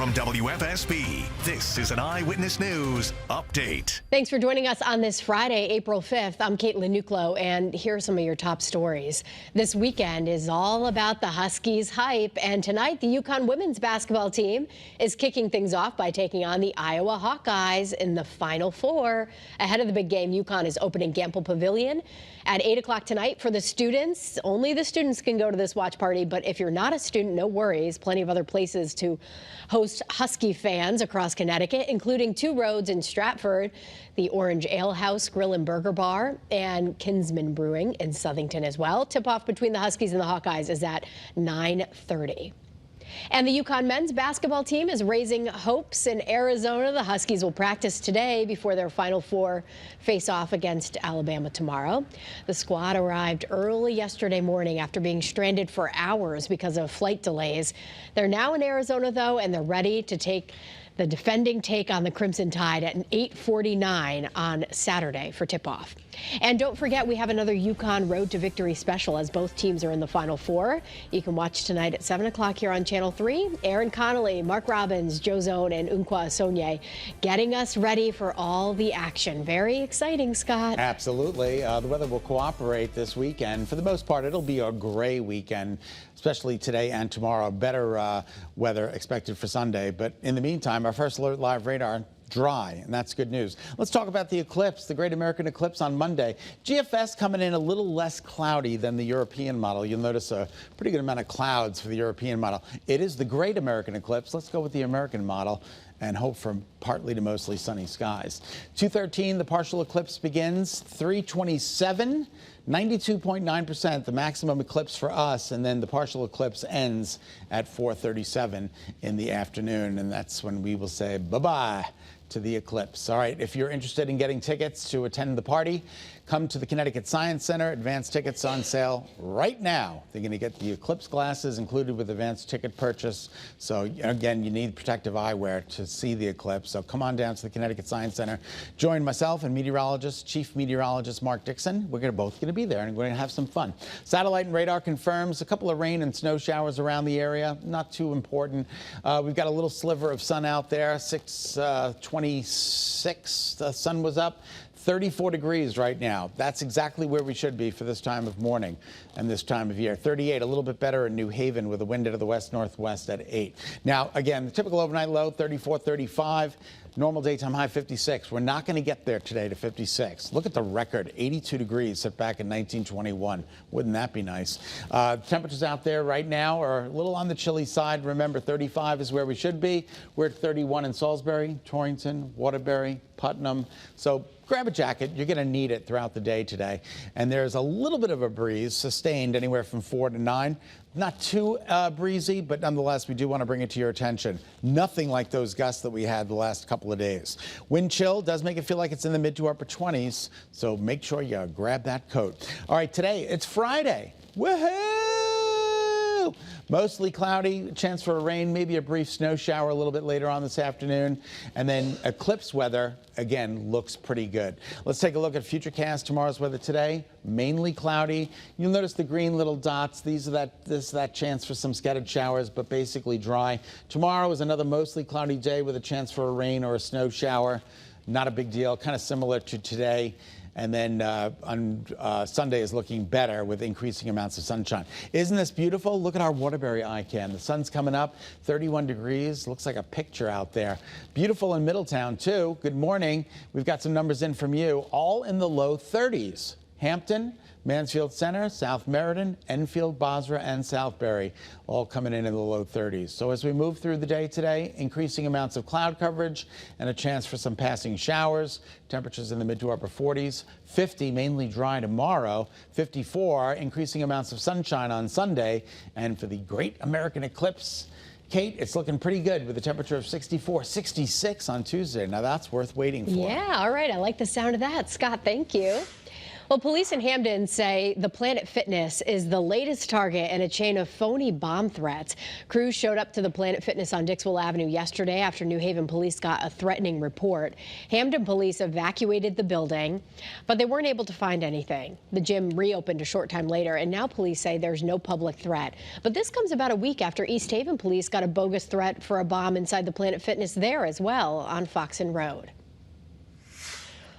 From WFSB, this is an Eyewitness News Update. Thanks for joining us on this Friday, April 5th. I'm Caitlin Nuclo, and here are some of your top stories. This weekend is all about the Huskies hype, and tonight the UConn women's basketball team is kicking things off by taking on the Iowa Hawkeyes in the Final Four. Ahead of the big game, UConn is opening Gamble Pavilion at 8 o'clock tonight for the students. Only the students can go to this watch party, but if you're not a student, no worries. Plenty of other places to host Husky fans across Connecticut, including Two Roads in Stratford, the Orange Ale House Grill and Burger Bar, and Kinsman Brewing in Southington as well. Tip-off between the Huskies and the Hawkeyes is at 9:30. And the UConn men's basketball team is raising hopes in Arizona. The Huskies will practice today before their Final Four face-off against Alabama tomorrow. The squad arrived early yesterday morning after being stranded for hours because of flight delays. They're now in Arizona, though, and they're ready to take the defending take on the Crimson Tide at 8:49 on Saturday for tip-off. And don't forget, we have another UConn Road to Victory special as both teams are in the Final Four. You can watch tonight at 7 o'clock here on Channel 3. Aaron Connolly, Mark Robbins, Joe Zone, and Unkwa Sonye getting us ready for all the action. Very exciting, Scott. Absolutely. The weather will cooperate this weekend. For the most part, it'll be a gray weekend, especially today and tomorrow. Better weather expected for Sunday. But in the meantime, our first alert live radar, dry, and that's good news. Let's talk about the eclipse, the Great American Eclipse on Monday. GFS coming in a little less cloudy than the European model. You'll notice a pretty good amount of clouds for the European model. It is the Great American Eclipse. Let's go with the American model and hope for partly to mostly sunny skies. 2:13, the partial eclipse begins. 3:27, 92.9%, the maximum eclipse for us, and then the partial eclipse ends at 4:37 in the afternoon, and that's when we will say bye-bye to the eclipse. All right, if you're interested in getting tickets to attend the party, come to the Connecticut Science Center. Advanced tickets on sale right now. They're going to get the eclipse glasses included with advanced ticket purchase. So again, you need protective eyewear to see the eclipse. So come on down to the Connecticut Science Center. Join myself and Chief Meteorologist Mark Dixon. We're both going to be there, and we're going to have some fun. Satellite and radar confirms a couple of rain and snow showers around the area. Not too important. We've got a little sliver of sun out there. 6:26. The sun was up. 34 degrees right now. That's exactly where we should be for this time of morning and this time of year. 38, a little bit better in New Haven with a wind out of the west-northwest at 8. Now, again, the typical overnight low, 34, 35. Normal daytime high, 56. We're not going to get there today to 56. Look at the record, 82 degrees set back in 1921. Wouldn't that be nice? Temperatures out there right now are a little on the chilly side. Remember, 35 is where we should be. We're at 31 in Salisbury, Torrington, Waterbury, Putnam. So grab a jacket. You're going to need it throughout the day today. And there's a little bit of a breeze, sustained anywhere from 4 to 9. Not too breezy, but nonetheless, we do want to bring it to your attention. Nothing like those gusts that we had the last couple of days. Wind chill does make it feel like it's in the mid to upper 20s, so make sure you grab that coat. All right, today, it's Friday. Woohoo! Mostly cloudy, chance for a rain, maybe a brief snow shower a little bit later on this afternoon. And then eclipse weather, again, looks pretty good. Let's take a look at Futurecast. Tomorrow's weather today, mainly cloudy. You'll notice the green little dots. This is that chance for some scattered showers, but basically dry. Tomorrow is another mostly cloudy day with a chance for a rain or a snow shower. Not a big deal, kind of similar to today. And then on Sunday is looking better with increasing amounts of sunshine. Isn't this beautiful? Look at our Waterbury eye-can. The sun's coming up, 31 degrees. Looks like a picture out there. Beautiful in Middletown, too. Good morning. We've got some numbers in from you, all in the low 30s. Hampton, Mansfield Center, South Meriden, Enfield, Bosra, and Southbury, all coming in the low 30s. So as we move through the day today, increasing amounts of cloud coverage and a chance for some passing showers. Temperatures in the mid to upper 40s. 50, mainly dry tomorrow. 54, increasing amounts of sunshine on Sunday. And for the Great American Eclipse, Kate, it's looking pretty good with a temperature of 64, 66 on Tuesday. Now that's worth waiting for. Yeah, all right. I like the sound of that. Scott, thank you. Well, police in Hamden say the Planet Fitness is the latest target in a chain of phony bomb threats. Crews showed up to the Planet Fitness on Dixwell Avenue yesterday after New Haven police got a threatening report. Hamden police evacuated the building, but they weren't able to find anything. The gym reopened a short time later, and now police say there's no public threat. But this comes about a week after East Haven police got a bogus threat for a bomb inside the Planet Fitness there as well on Foxen Road.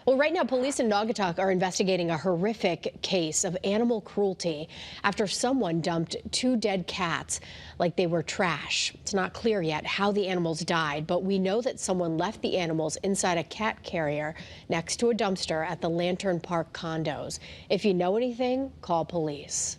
Well, right now, police in Naugatuck are investigating a horrific case of animal cruelty after someone dumped 2 dead cats like they were trash. It's not clear yet how the animals died, but we know that someone left the animals inside a cat carrier next to a dumpster at the Lantern Park condos. If you know anything, call police.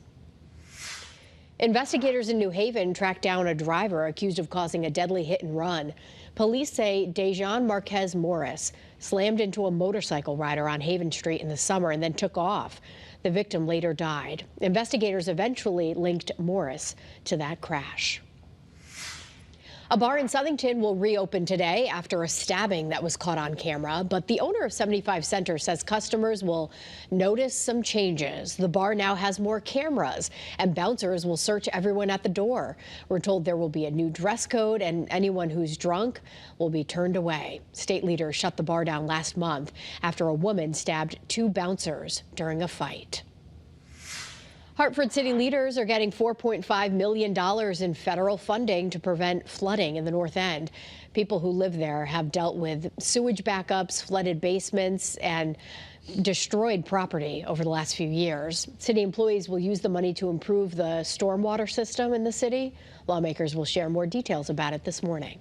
Investigators in New Haven tracked down a driver accused of causing a deadly hit and run. Police say Dejan Marquez Morris slammed into a motorcycle rider on Haven Street in the summer and then took off. The victim later died. Investigators eventually linked Morris to that crash. A bar in Southington will reopen today after a stabbing that was caught on camera, but the owner of 75 Center says customers will notice some changes. The bar now has more cameras, and bouncers will search everyone at the door. We're told there will be a new dress code, and anyone who's drunk will be turned away. State leaders shut the bar down last month after a woman stabbed 2 bouncers during a fight. Hartford city leaders are getting $4.5 million in federal funding to prevent flooding in the North End. People who live there have dealt with sewage backups, flooded basements, and destroyed property over the last few years. City employees will use the money to improve the stormwater system in the city. Lawmakers will share more details about it this morning.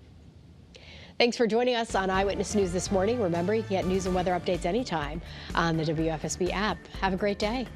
Thanks for joining us on Eyewitness News this morning. Remember, you can get news and weather updates anytime on the WFSB app. Have a great day.